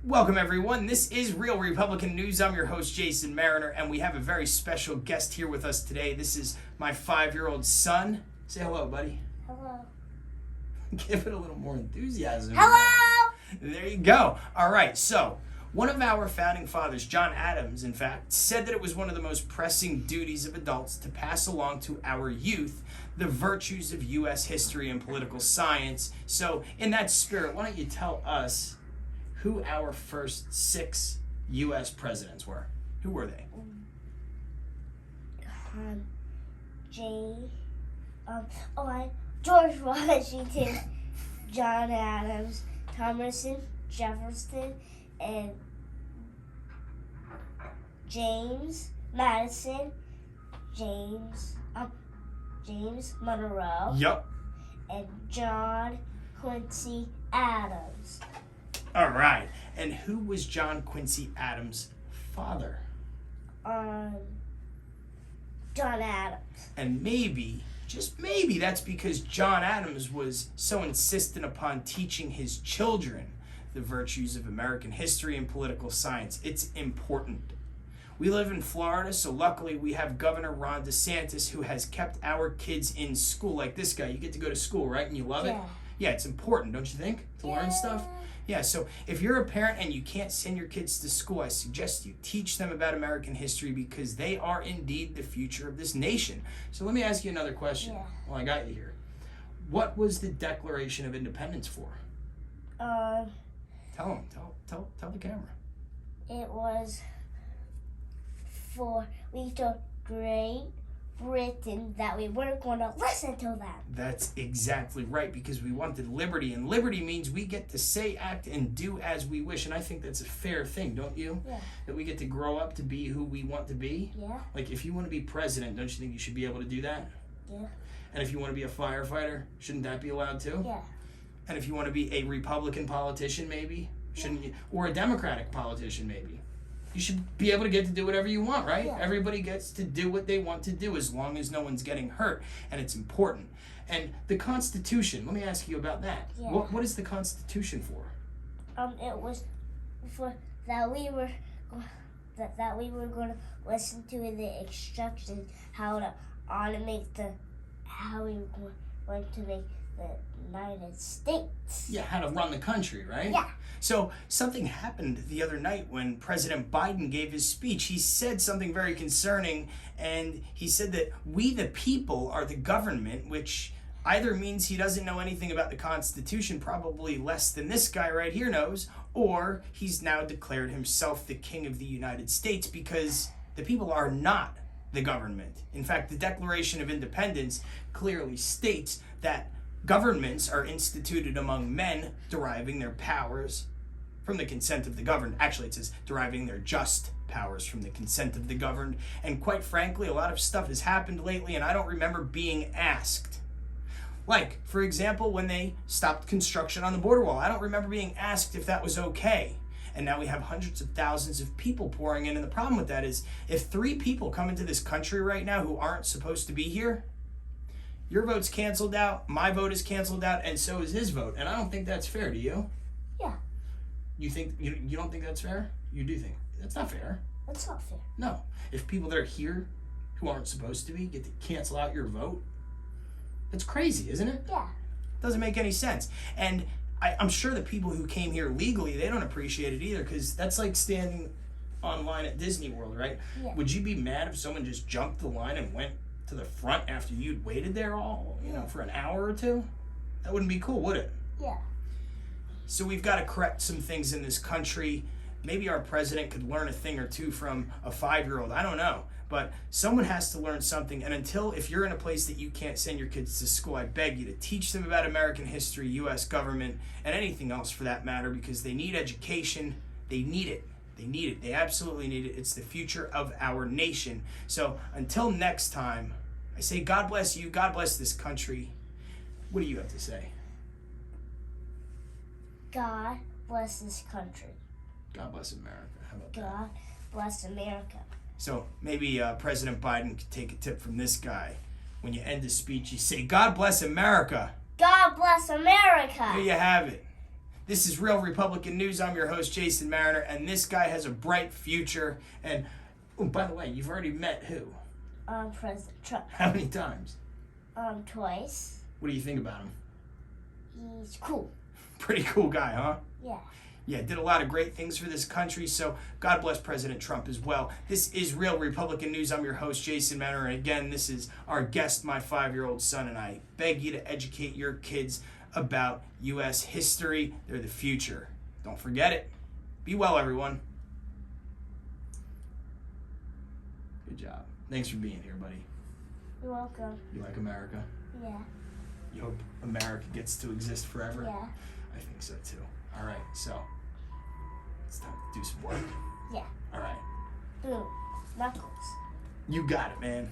Welcome, everyone. This is Real Republican News. I'm your host, Jason Mariner, and we have a very special guest here with us today. This is my 5-year-old son. Say hello, buddy. Hello. Give it a little more enthusiasm. Hello! There you go. All right, so one of our founding fathers, John Adams, in fact, said that it was one of the most pressing duties of adults to pass along to our youth the virtues of U.S. history and political science. So, in that spirit, why don't you tell us who our first 6 U.S. presidents were? Who were they? George Washington, John Adams, Thomas Jefferson, and James Madison, James Monroe, Yup. and John Quincy Adams. All right. And who was John Quincy Adams' father? John Adams. And maybe, just maybe, that's because John Adams was so insistent upon teaching his children the virtues of American history and political science. It's important. We live in Florida, so luckily we have Governor Ron DeSantis, who has kept our kids in school. Like this guy, you get to go to school, right? And you love it? Yeah, it's important, don't you think? To learn stuff? Yeah, so if you're a parent and you can't send your kids to school, I suggest you teach them about American history because they are indeed the future of this nation. So let me ask you another question. Yeah. Well, I got you here. What was the Declaration of Independence for? Tell them. Tell the camera. It was for we told Great Britain that we weren't going to listen to them. That's exactly right, because we wanted liberty, and liberty means we get to say, act, and do as we wish, and I think that's a fair thing, don't you? Yeah. That we get to grow up to be who we want to be. Yeah. Like, if you want to be president, don't you think you should be able to do that? Yeah. And if you want to be a firefighter, shouldn't that be allowed too? Yeah. And if you want to be a Republican politician, maybe, shouldn't you? Or a Democratic politician, maybe. You should be able to get to do whatever you want, right? Yeah. Everybody gets to do what they want to do as long as no one's getting hurt, and it's important. And the Constitution, let me ask you about that. Yeah. What is the Constitution for? It was for that we were going to listen to the instructions how we were going to make the United States. Yeah, how to run the country, right? Yeah. So something happened the other night when President Biden gave his speech. He said something very concerning, and he said that we the people are the government, which either means he doesn't know anything about the Constitution, probably less than this guy right here knows, or he's now declared himself the king of the United States because the people are not the government. In fact, the Declaration of Independence clearly states that governments are instituted among men, deriving their powers from the consent of the governed. Actually, it says deriving their just powers from the consent of the governed. And quite frankly, a lot of stuff has happened lately, and I don't remember being asked. Like, for example, when they stopped construction on the border wall, I don't remember being asked if that was okay. And now we have hundreds of thousands of people pouring in. And the problem with that is, if 3 people come into this country right now who aren't supposed to be here, your vote's canceled out, my vote is canceled out, and so is his vote. And I don't think that's fair, do you? Yeah. You think you don't think that's fair? You do think that's not fair. That's not fair. No. If people that are here who aren't supposed to be get to cancel out your vote, that's crazy, isn't it? Yeah. Doesn't make any sense. And I'm sure the people who came here legally, they don't appreciate it either, because that's like standing online at Disney World, right? Yeah. Would you be mad if someone just jumped the line and went to the front after you'd waited there for an hour or two? That wouldn't be cool, would it? Yeah. So we've got to correct some things in this country. Maybe our president could learn a thing or two from a 5-year-old. I don't know. But someone has to learn something. And if you're in a place that you can't send your kids to school, I beg you to teach them about American history, U.S. government, and anything else for that matter, because they need education. They need it. They need it. They absolutely need it. It's the future of our nation. So until next time, I say God bless you. God bless this country. What do you have to say? God bless this country. God bless America. How about that? God bless America. So maybe President Biden could take a tip from this guy. When you end a speech, you say, God bless America. God bless America. There you have it. This is Real Republican News. I'm your host, Jason Mariner, and this guy has a bright future. And, oh, by the way, you've already met who? President Trump. How many times? Twice. What do you think about him? He's cool. Pretty cool guy, huh? Yeah. Yeah, did a lot of great things for this country, so God bless President Trump as well. This is Real Republican News. I'm your host, Jason Menner, and again, this is our guest, my 5-year-old son, and I beg you to educate your kids about U.S. history. They're the future. Don't forget it. Be well, everyone. Good job. Thanks for being here, buddy. You're welcome. You like America? Yeah. You hope America gets to exist forever? Yeah. I think so, too. All right, so it's time to do some work. Yeah. All right. Boom. Knuckles. You got it, man.